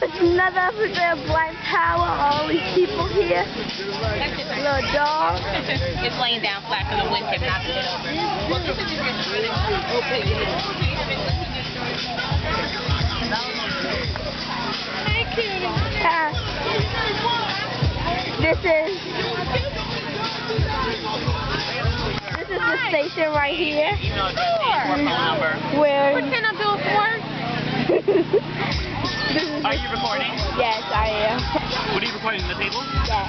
It's another episode of Blind Tower. All these people here. Little dog. It's laying down flat for the wind tip, not to get over. Hey, cutie. This is the station right here. Where? What can I do it for? Are you recording? Yes, I am. What are you recording, the table? Yes.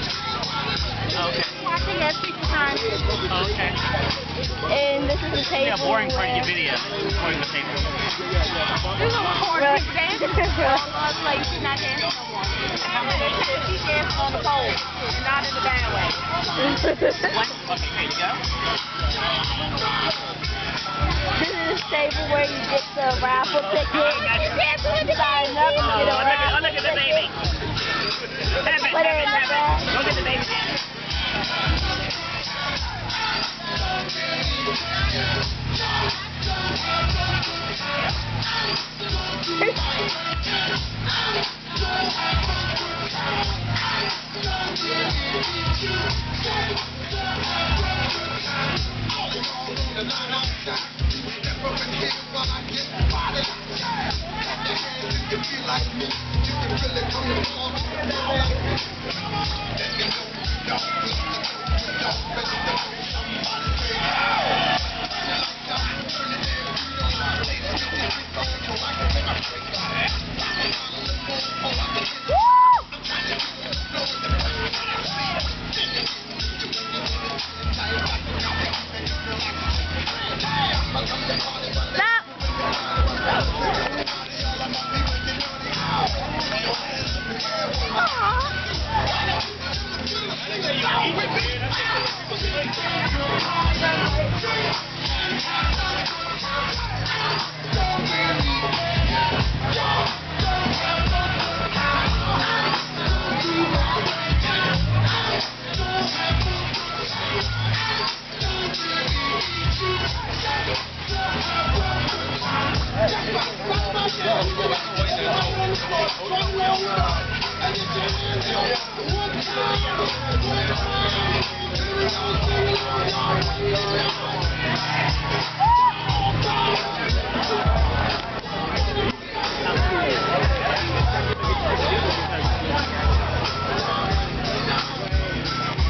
Okay. Watching every time. Okay. And this is the table. Yeah, boring part of your video, recording the table. There's no recording. We dance. Like, she's not dancing no more. She's dancing on the pole, and not in the bad way. Okay, here you go. This is the table where you get the raffle ticket. Oh, look at the baby. Put it in the bag. Look at the baby.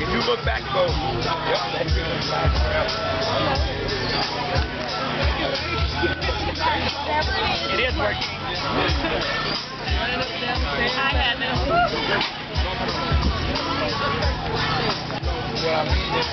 If you look back, go. It is working. I had them. What I mean is,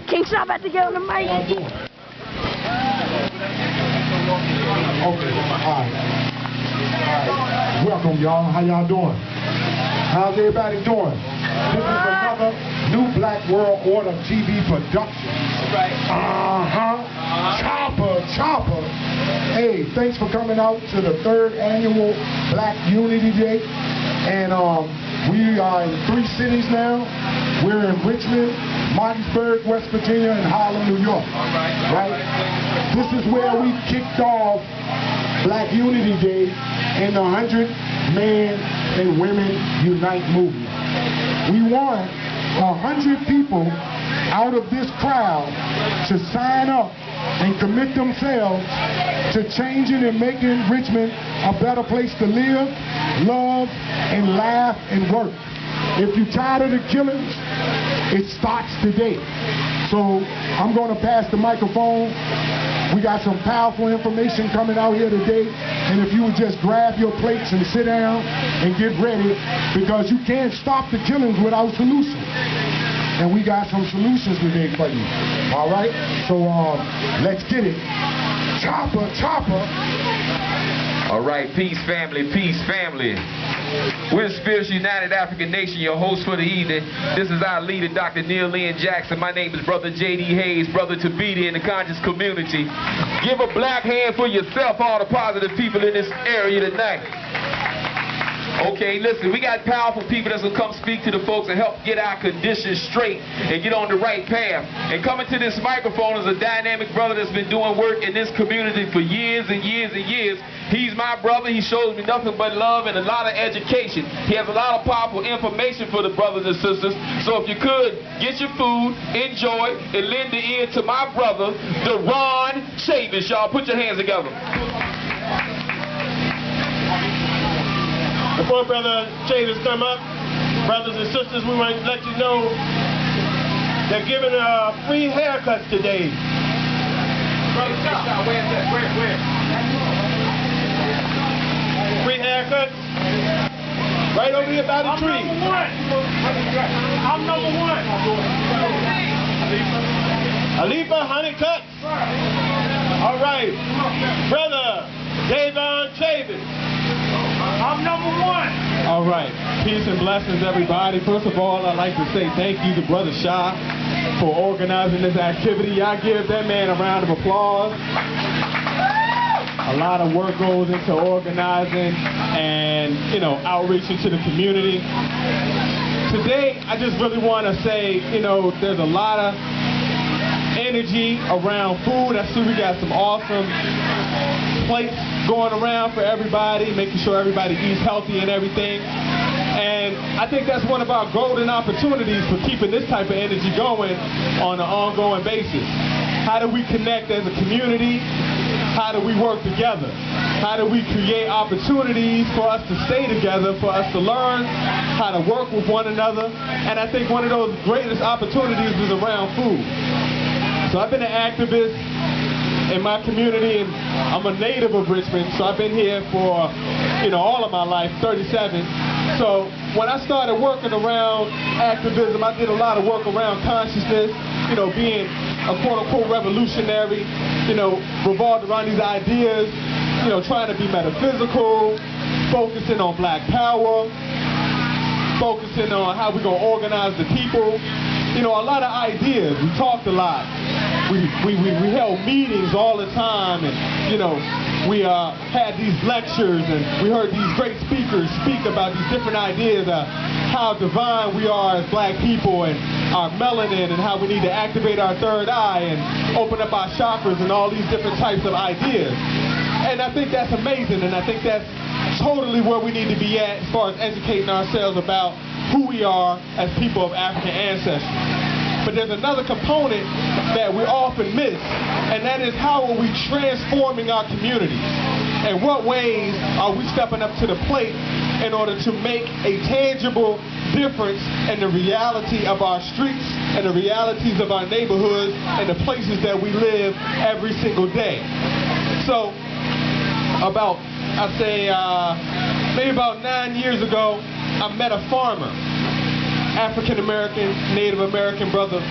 King Shaw about to get on the mic. Okay, all right. Welcome, y'all. How y'all doing? How's everybody doing? This is another New Black World Order TV production. right. Chopper. Hey, thanks for coming out to the 3rd annual Black Unity Day. And we are in 3 cities now. We're in Richmond, Martinsburg, West Virginia, and Harlem, New York. Right? This is where we kicked off Black Unity Day and the 100 Men and Women Unite movement. We want 100 people out of this crowd to sign up and commit themselves to changing and making Richmond a better place to live, love, and laugh and work. If you're tired of the killings, it starts today. So I'm going to pass the microphone. We got some powerful information coming out here today. And if you would just grab your plates and sit down and get ready, because you can't stop the killings without solutions. And we got some solutions today for you. All right? So let's get it. Chopper. All right, peace family, peace family. We're Spiritual United African Nation, your host for the evening. This is our leader, Dr. Neil Ian Jackson. My name is Brother J.D. Hayes, Brother Tabiti in the conscious community. Give a black hand for yourself, all the positive people in this area tonight. Okay, listen, we got powerful people that's going to come speak to the folks and help get our conditions straight and get on the right path. And coming to this microphone is a dynamic brother that's been doing work in this community for years and years and years. He's my brother. He shows me nothing but love and a lot of education. He has a lot of powerful information for the brothers and sisters. So if you could, get your food, enjoy, and lend the ear to my brother, Deron Chavis. Y'all put your hands together. Before Brother Chavis come up, brothers and sisters, we want to let you know they're giving free haircuts today. Brother Shaw, where's that? Where? Free haircuts right over here by the tree. I'm number one. Alifa Honeycutt. All right. Brother Davon Chavis. I'm number one. All right. Peace and blessings, everybody. First of all, I'd like to say thank you to Brother Shah for organizing this activity. I give that man a round of applause. A lot of work goes into organizing and, outreaching to the community. Today, I just really want to say, there's a lot of energy around food. I see we got some awesome plates going around for everybody, making sure everybody eats healthy and everything. And I think that's one of our golden opportunities for keeping this type of energy going on an ongoing basis. How do we connect as a community? How do we work together? How do we create opportunities for us to stay together, for us to learn how to work with one another? And I think one of those greatest opportunities is around food. So I've been an activist in my community, and I'm a native of Richmond, so I've been here for, all of my life, 37. So when I started working around activism, I did a lot of work around consciousness, being a quote-unquote revolutionary, revolved around these ideas, trying to be metaphysical, focusing on black power, focusing on how we're going to organize the people. A lot of ideas. We talked a lot. We held meetings all the time, and we had these lectures, and we heard these great speakers speak about these different ideas of how divine we are as black people, and our melanin, and how we need to activate our third eye and open up our chakras, and all these different types of ideas. And I think that's amazing, and I think that's totally where we need to be at as far as educating ourselves about who we are as people of African ancestry. But there's another component that we often miss, and that is how are we transforming our communities? In what ways are we stepping up to the plate in order to make a tangible difference in the reality of our streets and the realities of our neighborhoods and the places that we live every single day? So about, maybe about 9 years ago, I met a farmer, African-American, Native American brother,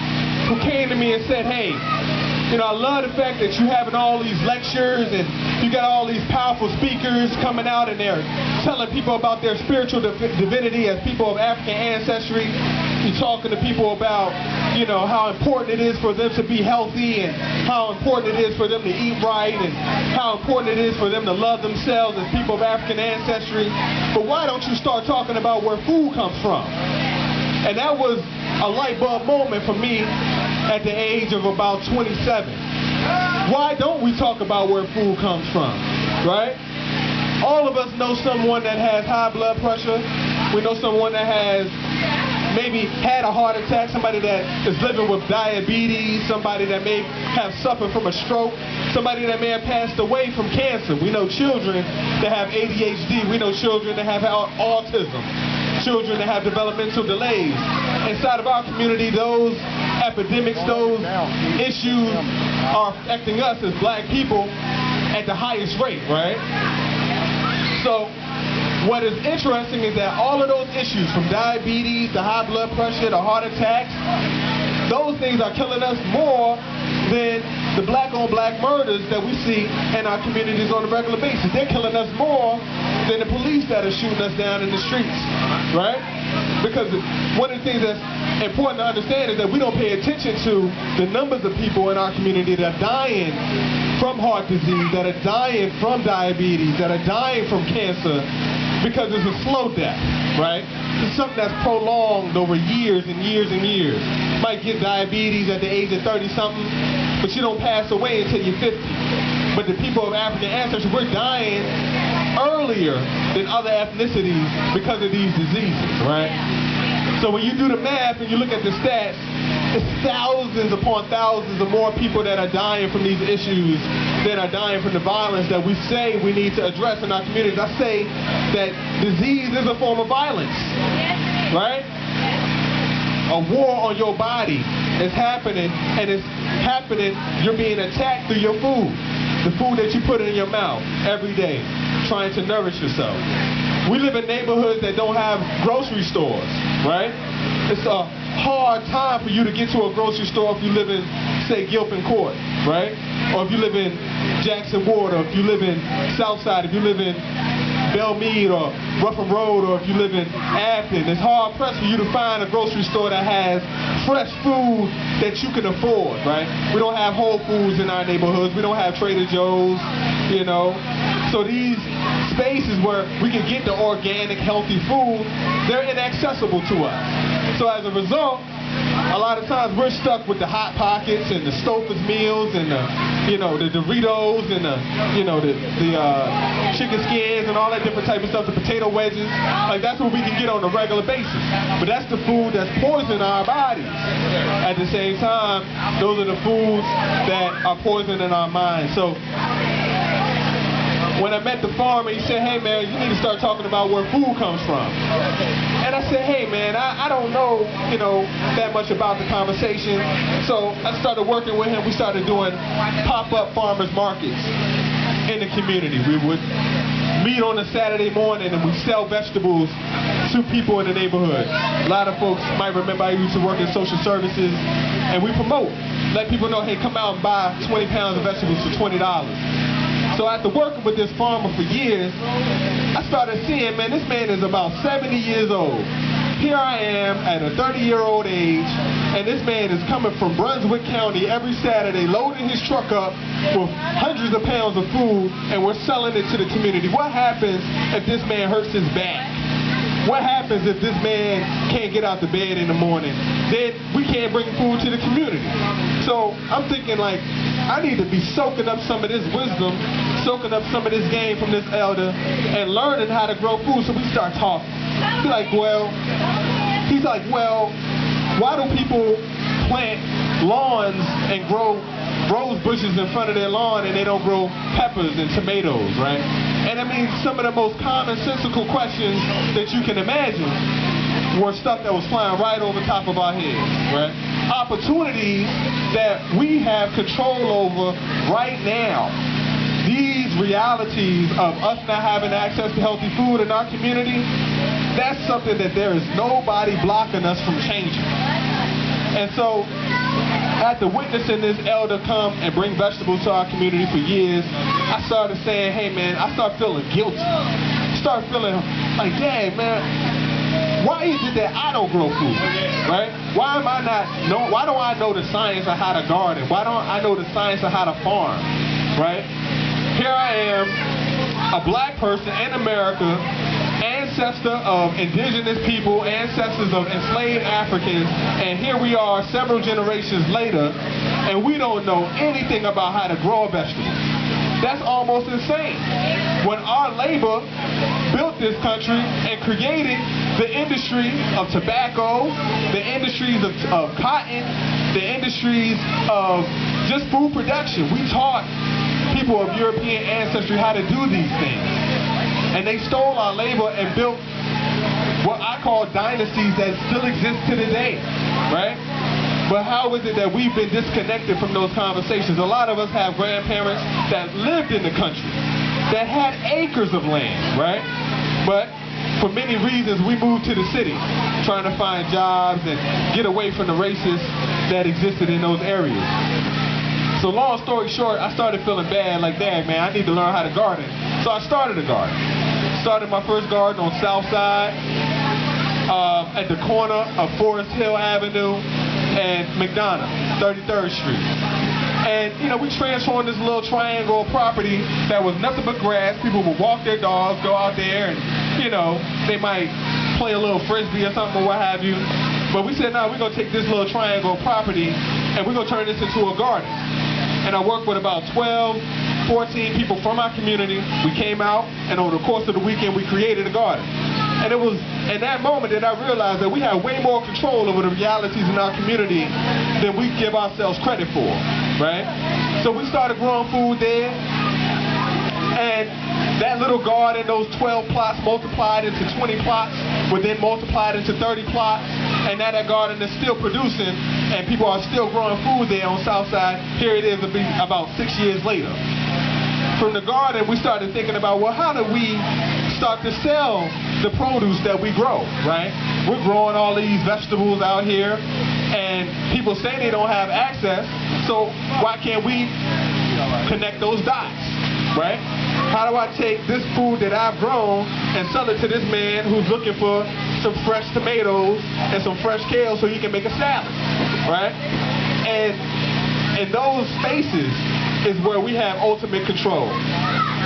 who came to me and said, hey, I love the fact that you're having all these lectures and you got all these powerful speakers coming out and they're telling people about their spiritual divinity as people of African ancestry. You're talking to people about, how important it is for them to be healthy and how important it is for them to eat right and how important it is for them to love themselves as people of African ancestry. But why don't you start talking about where food comes from? And that was a light bulb moment for me at the age of about 27. Why don't we talk about where food comes from, right? All of us know someone that has high blood pressure. We know someone that has maybe had a heart attack, somebody that is living with diabetes, somebody that may have suffered from a stroke, somebody that may have passed away from cancer. We know children that have ADHD. We know children that have autism, children that have developmental delays. Inside of our community, those epidemics, those issues are affecting us as black people at the highest rate, right? So what is interesting is that all of those issues, from diabetes to high blood pressure to heart attacks, those things are killing us more than the black-on-black murders that we see in our communities on a regular basis. They're killing us more than the police that are shooting us down in the streets, right? Because one of the things that's important to understand is that we don't pay attention to the numbers of people in our community that are dying from heart disease, that are dying from diabetes, that are dying from cancer, because it's a slow death, right? It's something that's prolonged over years and years and years. You might get diabetes at the age of 30-something, but you don't pass away until you're 50. But the people of African ancestry, we're dying earlier than other ethnicities because of these diseases, right? So when you do the math and you look at the stats, it's thousands upon thousands of more people that are dying from these issues that are dying from the violence that we say we need to address in our communities. I say that disease is a form of violence, right? A war on your body is happening, and it's happening, you're being attacked through your food. The food that you put in your mouth every day, trying to nourish yourself. We live in neighborhoods that don't have grocery stores, right? It's a hard time for you to get to a grocery store if you live in, say, Gilpin Court, right? Or if you live in Jackson Ward, or if you live in Southside, if you live in Belmead or Ruffin Road, or if you live in Afton. It's hard pressed for you to find a grocery store that has fresh food that you can afford, right? We don't have Whole Foods in our neighborhoods. We don't have Trader Joe's, you know. So these spaces where we can get the organic, healthy food, they're inaccessible to us. So as a result, a lot of times we're stuck with the Hot Pockets and the Stouffer's meals and the, you know, the Doritos and the, you know, the chicken skins and all that different type of stuff, the potato wedges. Like, that's what we can get on a regular basis. But that's the food that's poisoning our bodies. At the same time, those are the foods that are poisoning our minds. So when I met the farmer, he said, hey man, you need to start talking about where food comes from. And I said, hey man, I don't know, you know, that much about the conversation. So I started working with him. We started doing pop-up farmers markets in the community. We would meet on a Saturday morning and we sell vegetables to people in the neighborhood. A lot of folks might remember I used to work in social services, and we promote, let people know, hey, come out and buy 20 pounds of vegetables for $20. So after working with this farmer for years, I started seeing, man, this man is about 70 years old. Here I am at a 30-year-old age, and this man is coming from Brunswick County every Saturday, loading his truck up with hundreds of pounds of food, and we're selling it to the community. What happens if this man hurts his back? What happens if this man can't get out of bed in the morning? Then we can't bring food to the community. So I'm thinking, like, I need to be soaking up some of this wisdom, soaking up some of this game from this elder, and learning how to grow food. So we start talking. He's like, well, why do people plant lawns and grow rose bushes in front of their lawn and they don't grow peppers and tomatoes, right? And I mean, some of the most commonsensical questions that you can imagine were stuff that was flying right over top of our heads, right? Opportunities that we have control over right now. These realities of us not having access to healthy food in our community, that's something that there is nobody blocking us from changing. And so, after witnessing this elder come and bring vegetables to our community for years, I started saying, hey man, I started feeling guilty. I started feeling like, dang man, why is it that I don't grow food, right? Why don't I know the science of how to garden? Why don't I know the science of how to farm, right? Here I am, a black person in America, ancestor of indigenous people, ancestors of enslaved Africans, and here we are several generations later, and we don't know anything about how to grow a vegetable. That's almost insane. When our labor built this country and created the industry of tobacco, the industries of cotton, the industries of just food production, we taught people of European ancestry how to do these things. And they stole our labor and built what I call dynasties that still exist to this day, right? But how is it that we've been disconnected from those conversations? A lot of us have grandparents that lived in the country, that had acres of land, right? But for many reasons, we moved to the city, trying to find jobs and get away from the races that existed in those areas. So So long story short, I started feeling bad, like, dang, man, I need to learn how to garden. So I started a garden. Started my first garden on South Side, at the corner of Forest Hill Avenue and McDonough, 33rd Street. And, you know, we transformed this little triangle of property that was nothing but grass. People would walk their dogs, go out there, and, you know, they might play a little frisbee or something or what have you. But we said, no, we're going to take this little triangle of property and we're going to turn this into a garden. And I worked with about 12, 14 people from our community. We came out, and over the course of the weekend, we created a garden. And it was in that moment that I realized that we have way more control over the realities in our community than we give ourselves credit for, right? So we started growing food there, and that little garden, those 12 plots multiplied into 20 plots, were then multiplied into 30 plots, and now that garden is still producing, and people are still growing food there on Southside. Here it is about 6 years later. From the garden, we started thinking about, well, how do we start to sell the produce that we grow, right? We're growing all these vegetables out here, and people say they don't have access, so why can't we connect those dots, right? How do I take this food that I've grown and sell it to this man who's looking for some fresh tomatoes and some fresh kale so he can make a salad, right? And in those spaces is where we have ultimate control.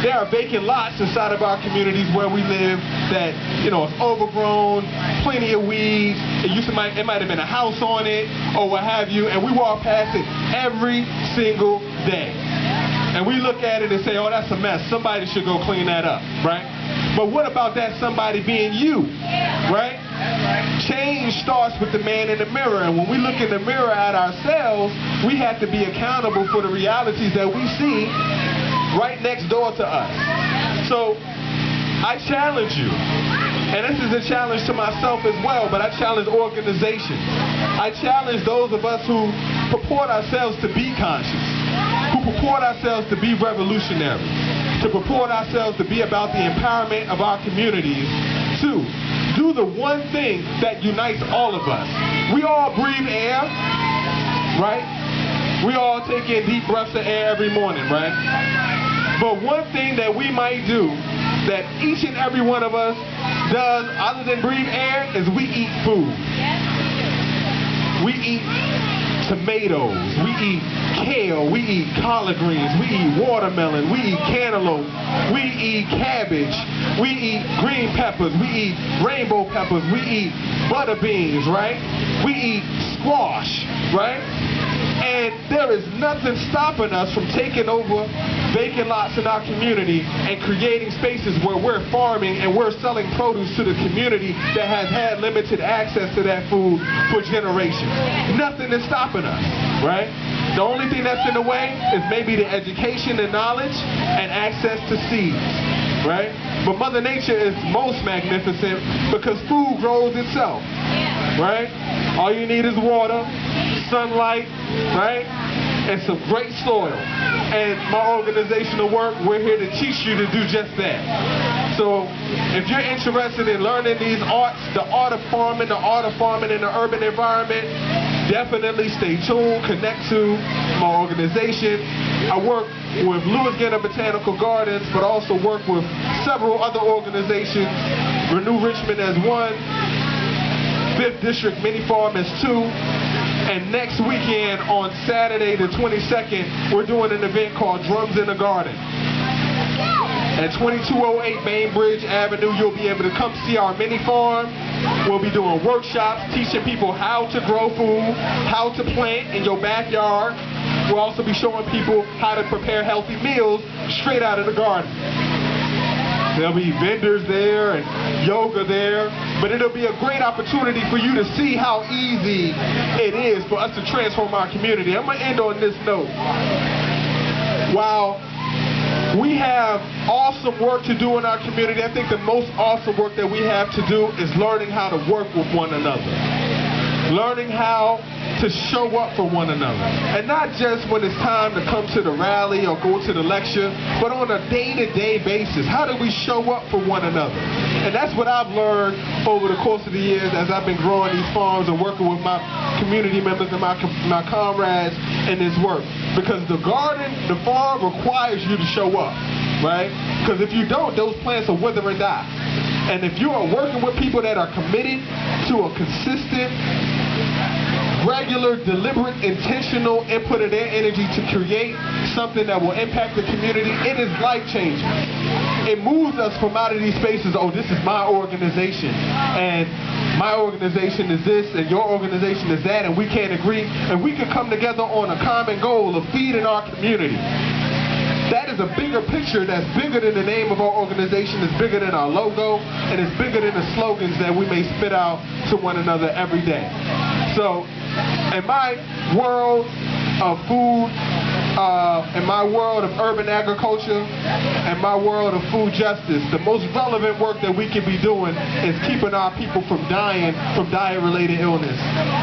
There are vacant lots inside of our communities where we live that, you know, it's overgrown, plenty of weeds. It might have been a house on it or what have you, and we walk past it every single day. And we look at it and say, oh, that's a mess. Somebody should go clean that up, right? But what about that somebody being you, right? Change starts with the man in the mirror. And when we look in the mirror at ourselves, we have to be accountable for the realities that we see right next door to us. So I challenge you, and this is a challenge to myself as well, but I challenge organizations. I challenge those of us who purport ourselves to be conscious, who purport ourselves to be revolutionary, to purport ourselves to be about the empowerment of our communities, to do the one thing that unites all of us. We all breathe air, right? We all take in deep breaths of air every morning, right? But one thing that we might do that each and every one of us does other than breathe air is we eat food. We eat tomatoes, we eat kale, we eat collard greens, we eat watermelon, we eat cantaloupe, we eat cabbage, we eat green peppers, we eat rainbow peppers, we eat butter beans, right? We eat squash, right? And there is nothing stopping us from taking over vacant lots in our community and creating spaces where we're farming and we're selling produce to the community that has had limited access to that food for generations. Nothing is stopping us, right? The only thing that's in the way is maybe the education and knowledge and access to seeds, right? But Mother Nature is most magnificent because food grows itself, right? All you need is water, sunlight, right? And some great soil. And my organizational work, we're here to teach you to do just that. So if you're interested in learning these arts, the art of farming in the urban environment, definitely stay tuned, connect to my organization. I work with Lewis Gannon Botanical Gardens, but also work with several other organizations. Renew Richmond as one, 5th District Mini Farm as 2. And next weekend on Saturday the 22nd, we're doing an event called Drums in the Garden. At 2208 Bainbridge Avenue, you'll be able to come see our mini farm. We'll be doing workshops, teaching people how to grow food, how to plant in your backyard. We'll also be showing people how to prepare healthy meals straight out of the garden. There'll be vendors there and yoga there, but it'll be a great opportunity for you to see how easy it is for us to transform our community. I'm going to end on this note. While we have awesome work to do in our community, I think the most awesome work that we have to do is learning how to work with one another. Learning how to show up for one another. And not just when it's time to come to the rally or go to the lecture, but on a day-to-day basis. How do we show up for one another? And that's what I've learned over the course of the years as I've been growing these farms and working with my community members and my comrades in this work. Because the garden, the farm requires you to show up, right? Because if you don't, those plants will wither and die. And if you are working with people that are committed to a consistent, regular, deliberate, intentional input of their energy to create something that will impact the community, it is life-changing. It moves us from out of these spaces, oh, this is my organization, and my organization is this, and your organization is that, and we can't agree, and we can come together on a common goal of feeding our community. That is a bigger picture that's bigger than the name of our organization, it's bigger than our logo, and it's bigger than the slogans that we may spit out to one another every day. So, in my world of food, in my world of urban agriculture, and my world of food justice, the most relevant work that we can be doing is keeping our people from dying from diet-related illness.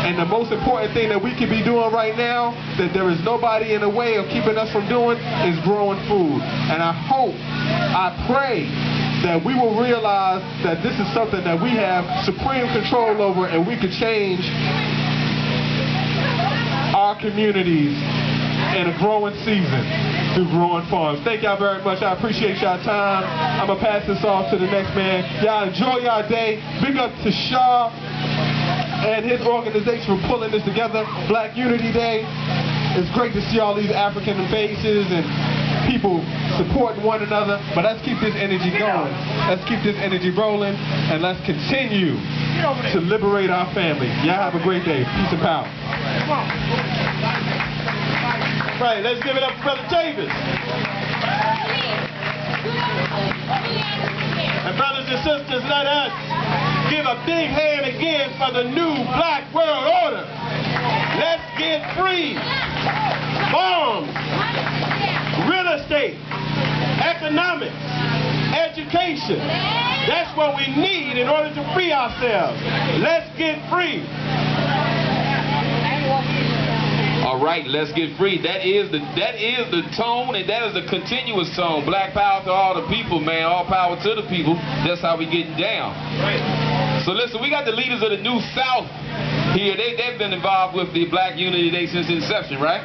And the most important thing that we can be doing right now, that there is nobody in the way of keeping us from doing, is growing food. And I hope, I pray, that we will realize that this is something that we have supreme control over, and we could change our communities in a growing season through growing farms. Thank y'all very much. I appreciate y'all time. I'm going to pass this off to the next man. Y'all enjoy y'all day. Big up to Shaw and his organization for pulling this together. Black Unity Day. It's great to see all these African faces and people supporting one another. But let's keep this energy going. Let's keep this energy rolling. And let's continue to liberate our family. Y'all have a great day. Peace and power. Right, let's give it up for Brother Davis. And brothers and sisters, let us give a big hand again for the new Black World Order. Let's get free. Farms, real estate, economics, education. That's what we need in order to free ourselves. Let's get free. All right, let's get free. That is the tone, and that is the continuous tone. Black power to all the people, man. All power to the people. That's how we get down. So listen, we got the leaders of the New South here. They've been involved with the Black Unity Day since inception, right?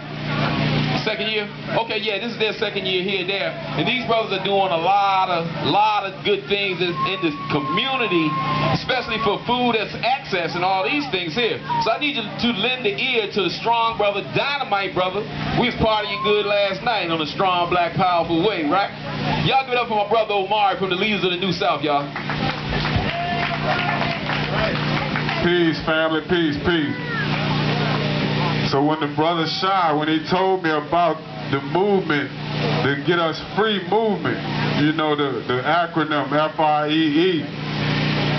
Second year? Okay, yeah, this is their second year here and there. And these brothers are doing a lot of good things in this community, especially for food access and all these things here. So I need you to lend the ear to the strong brother, Dynamite brother. We was partying good last night on a strong, black, powerful way, right? Y'all give it up for my brother Omari from the leaders of the New South, y'all. Peace, family, peace, peace. So when the brother Shy, when he told me about the movement, the Get Us Free movement, you know, the acronym FIEE,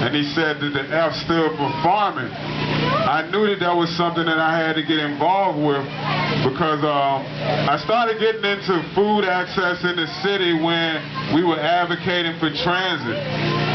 and he said that the F stood for farming, I knew that was something that I had to get involved with, because I started getting into food access in the city when we were advocating for transit.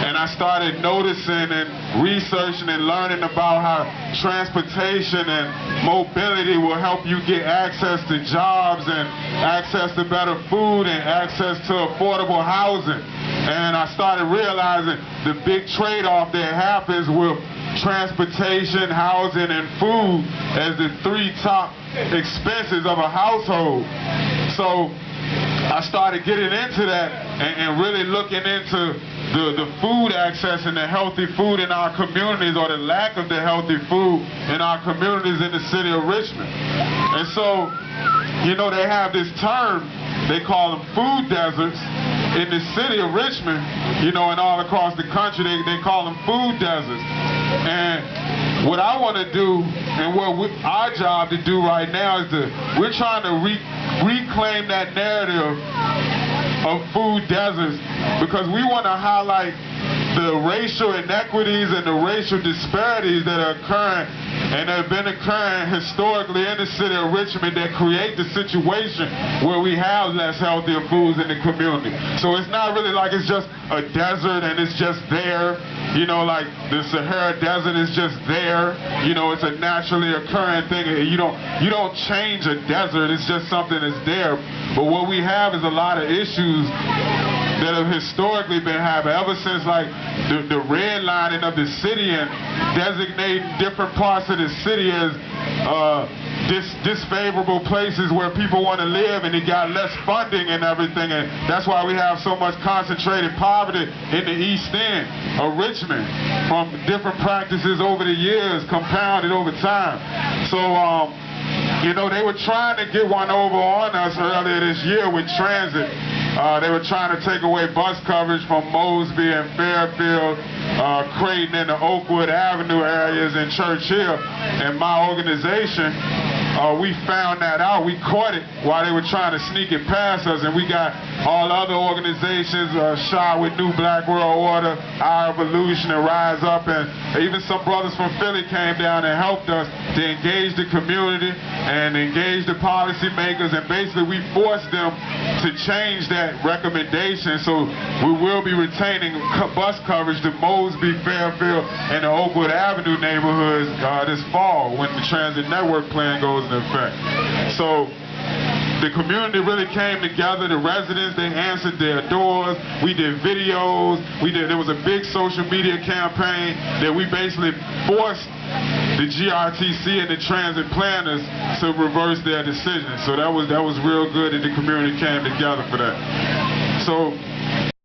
And I started noticing and researching and learning about how transportation and mobility will help you get access to jobs and access to better food and access to affordable housing. And I started realizing the big trade-off that happens with transportation, housing, and food as the three top expenses of a household. So I started getting into that and really looking into the food access and the healthy food in our communities, or the lack of the healthy food in our communities in the city of Richmond. And so, you know, they have this term, they call them food deserts. In the city of Richmond, you know, and all across the country, they call them food deserts. And what I want to do, and what our job to do right now, is we're trying to reclaim that narrative of food deserts, because we want to highlight the racial inequities and the racial disparities that are occurring and have been occurring historically in the city of Richmond that create the situation where we have less healthier foods in the community. So it's not really like it's just a desert and it's just there. You know, like the Sahara Desert is just there. You know, it's a naturally occurring thing. You don't change a desert. It's just something that's there. But what we have is a lot of issues that have historically been happening ever since, like, the redlining of the city and designating different parts of the city as disfavorable places where people want to live, and it got less funding and everything, and that's why we have so much concentrated poverty in the East End of Richmond from different practices over the years, compounded over time. So you know, they were trying to get one over on us earlier this year with transit. They were trying to take away bus coverage from Mosby and Fairfield, Creighton, and the Oakwood Avenue areas in Churchill. And my organization, we found that out. We caught it while they were trying to sneak it past us, and we got all other organizations shot with New Black World Order, Our Evolution, and Rise Up, and even some brothers from Philly came down and helped us to engage the community and engage the policymakers, and basically we forced them to change that recommendation. So we will be retaining bus coverage to Mosby, Fairfield, and the Oakwood Avenue neighborhoods this fall when the transit network plan goes into effect. So the community really came together. The residents, they answered their doors. We did videos. There was a big social media campaign that we basically forced the GRTC and the transit planners to reverse their decision. So that was real good that the community came together for that. So